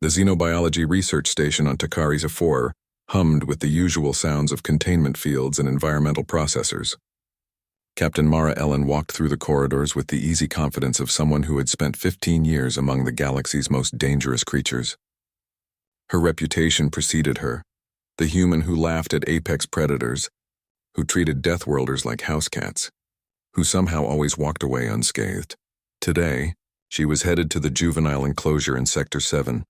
The xenobiology research station on Takari's A4 hummed with the usual sounds of containment fields and environmental processors. Captain Mara Ellen walked through the corridors with the easy confidence of someone who had spent 15 years among the galaxy's most dangerous creatures. Her reputation preceded her, the human who laughed at apex predators, who treated Deathworlders like house cats, who somehow always walked away unscathed. Today, she was headed to the juvenile enclosure in Sector 7.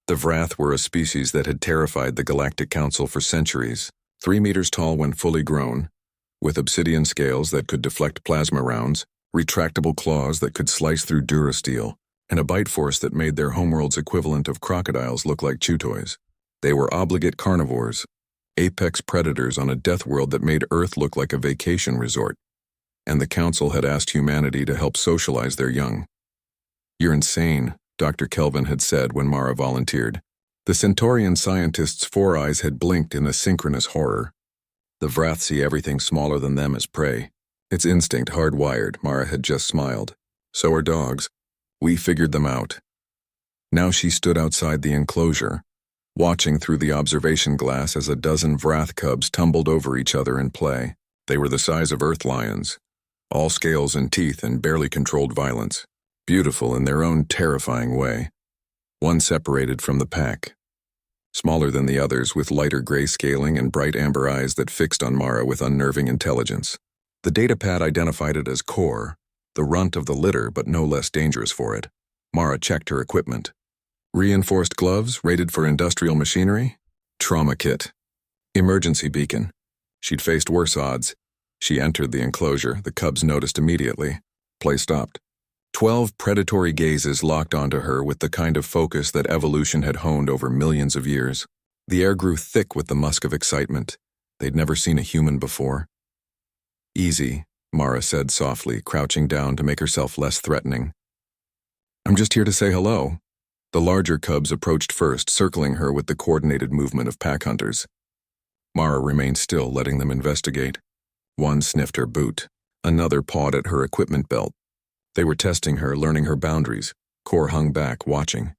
The Vrath were a species that had terrified the Galactic Council for centuries, 3 meters tall when fully grown, with obsidian scales that could deflect plasma rounds, retractable claws that could slice through durasteel, and a bite force that made their homeworld's equivalent of crocodiles look like chew toys. They were obligate carnivores, apex predators on a death world that made Earth look like a vacation resort, and the Council had asked humanity to help socialize their young. "You're insane," Dr. Kelvin had said when Mara volunteered. The Centaurian scientist's 4 eyes had blinked in a synchronous horror. The Vrath see everything smaller than them as prey. It's instinct hardwired, Mara had just smiled. So are dogs. We figured them out. Now she stood outside the enclosure, watching through the observation glass as a dozen Vrath cubs tumbled over each other in play. They were the size of earth lions, all scales and teeth and barely controlled violence, beautiful in their own terrifying way. One separated from the pack, smaller than the others with lighter gray scaling and bright amber eyes that fixed on Mara with unnerving intelligence. The datapad identified it as Core, the runt of the litter but no less dangerous for it. Mara checked her equipment. Reinforced gloves, rated for industrial machinery. Trauma kit. Emergency beacon. She'd faced worse odds. She entered the enclosure. The cubs noticed immediately. Play stopped. 12 predatory gazes locked onto her with the kind of focus that evolution had honed over millions of years. The air grew thick with the musk of excitement. They'd never seen a human before. "Easy," Mara said softly, crouching down to make herself less threatening. "I'm just here to say hello." The larger cubs approached first, circling her with the coordinated movement of pack hunters. Mara remained still, letting them investigate. One sniffed her boot. Another pawed at her equipment belt. They were testing her, learning her boundaries. Core hung back, watching.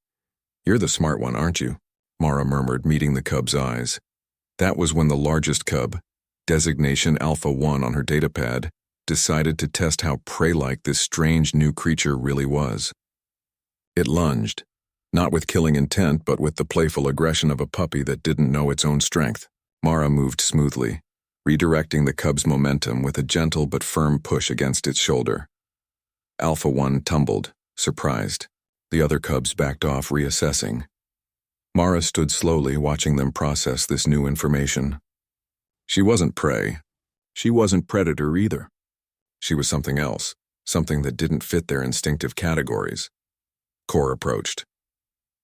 "You're the smart one, aren't you?" Mara murmured, meeting the cub's eyes. That was when the largest cub, designation Alpha 1 on her datapad, decided to test how prey-like this strange new creature really was. It lunged, not with killing intent but with the playful aggression of a puppy that didn't know its own strength. Mara moved smoothly, redirecting the cub's momentum with a gentle but firm push against its shoulder. Alpha 1 tumbled, surprised. The other cubs backed off, reassessing. Mara stood slowly, watching them process this new information. She wasn't prey. She wasn't predator either. She was something else, something that didn't fit their instinctive categories. Core approached.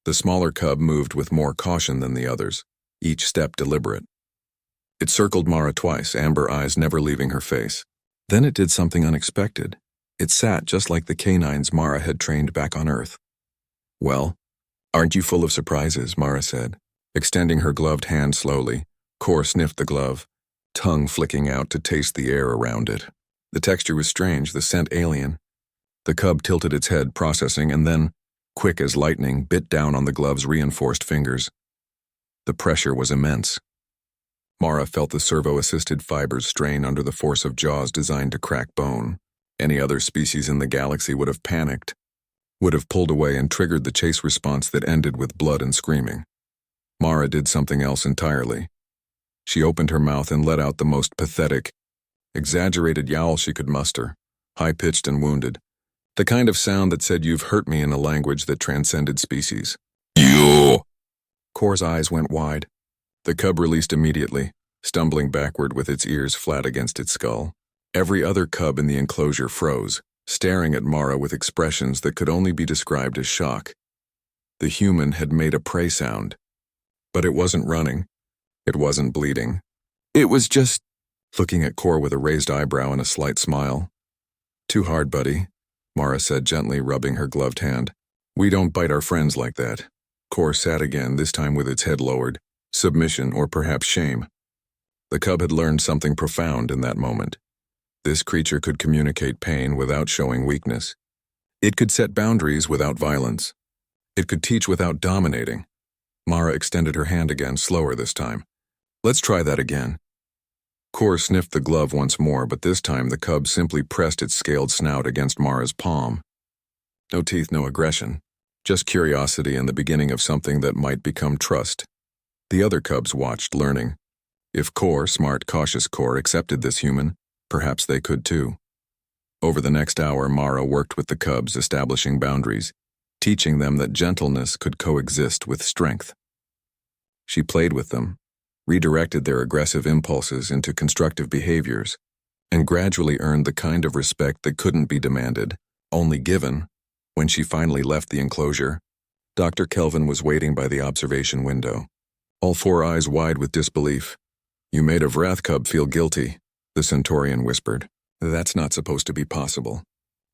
The smaller cub moved with more caution than the others, each step deliberate. It circled Mara twice, amber eyes never leaving her face. Then it did something unexpected. It sat just like the canines Mara had trained back on Earth. "Well, aren't you full of surprises?" Mara said, extending her gloved hand slowly. Core sniffed the glove, tongue flicking out to taste the air around it. The texture was strange, the scent alien. The cub tilted its head, processing, and then, quick as lightning, bit down on the glove's reinforced fingers. The pressure was immense. Mara felt the servo-assisted fibers strain under the force of jaws designed to crack bone. Any other species in the galaxy would have panicked, would have pulled away and triggered the chase response that ended with blood and screaming. Mara did something else entirely. She opened her mouth and let out the most pathetic, exaggerated yowl she could muster, high-pitched and wounded. The kind of sound that said, "You've hurt me," in a language that transcended species. "You!" Core's eyes went wide. The cub released immediately, stumbling backward with its ears flat against its skull. Every other cub in the enclosure froze, staring at Mara with expressions that could only be described as shock. The human had made a prey sound. But it wasn't running. It wasn't bleeding. It was just looking at Core with a raised eyebrow and a slight smile. "Too hard, buddy," Mara said gently, rubbing her gloved hand. "We don't bite our friends like that." Core sat again, this time with its head lowered. Submission, or perhaps shame. The cub had learned something profound in that moment. This creature could communicate pain without showing weakness. It could set boundaries without violence. It could teach without dominating. Mara extended her hand again, slower this time. Let's try that again. Cor sniffed the glove once more, but this time the cub simply pressed its scaled snout against Mara's palm. No teeth, no aggression. Just curiosity and the beginning of something that might become trust. The other cubs watched, learning. If Cor, smart, cautious Cor, accepted this human, perhaps they could too. Over the next hour, Mara worked with the cubs, establishing boundaries, teaching them that gentleness could coexist with strength. She played with them, redirected their aggressive impulses into constructive behaviors, and gradually earned the kind of respect that couldn't be demanded, only given. When she finally left the enclosure, Dr. Kelvin was waiting by the observation window, all four eyes wide with disbelief. "You made a Wrath cub feel guilty," the Centaurian whispered. "That's not supposed to be possible.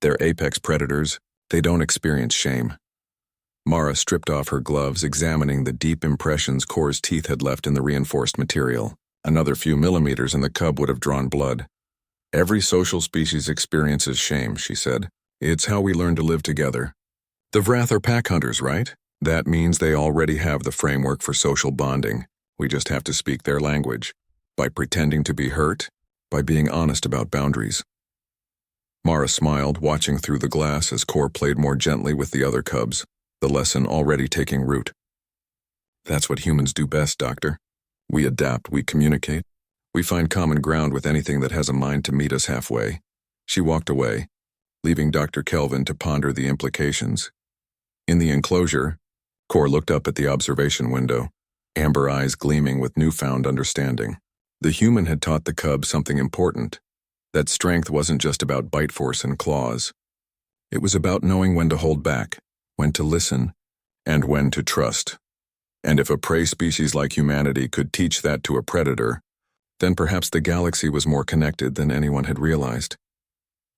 They're apex predators. They don't experience shame." Mara stripped off her gloves, examining the deep impressions Cor's teeth had left in the reinforced material. Another few millimeters and the cub would have drawn blood. "Every social species experiences shame," she said. "It's how we learn to live together. The Wrath are pack hunters, right? That means they already have the framework for social bonding. We just have to speak their language. By pretending to be hurt, by being honest about boundaries." Mara smiled, watching through the glass as Cor played more gently with the other cubs, the lesson already taking root. "That's what humans do best, Doctor. We adapt, we communicate. We find common ground with anything that has a mind to meet us halfway." She walked away, leaving Dr. Kelvin to ponder the implications. In the enclosure, Cor looked up at the observation window, amber eyes gleaming with newfound understanding. The human had taught the cub something important, that strength wasn't just about bite force and claws. It was about knowing when to hold back, when to listen, and when to trust. And if a prey species like humanity could teach that to a predator, then perhaps the galaxy was more connected than anyone had realized.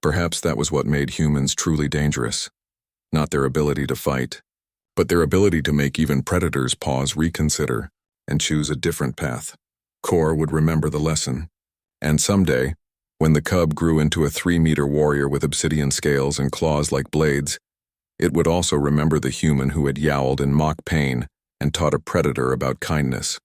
Perhaps that was what made humans truly dangerous. Not their ability to fight, but their ability to make even predators pause, reconsider, and choose a different path. Cor would remember the lesson. And someday, when the cub grew into a 3-meter warrior with obsidian scales and claws like blades, it would also remember the human who had yowled in mock pain and taught a predator about kindness.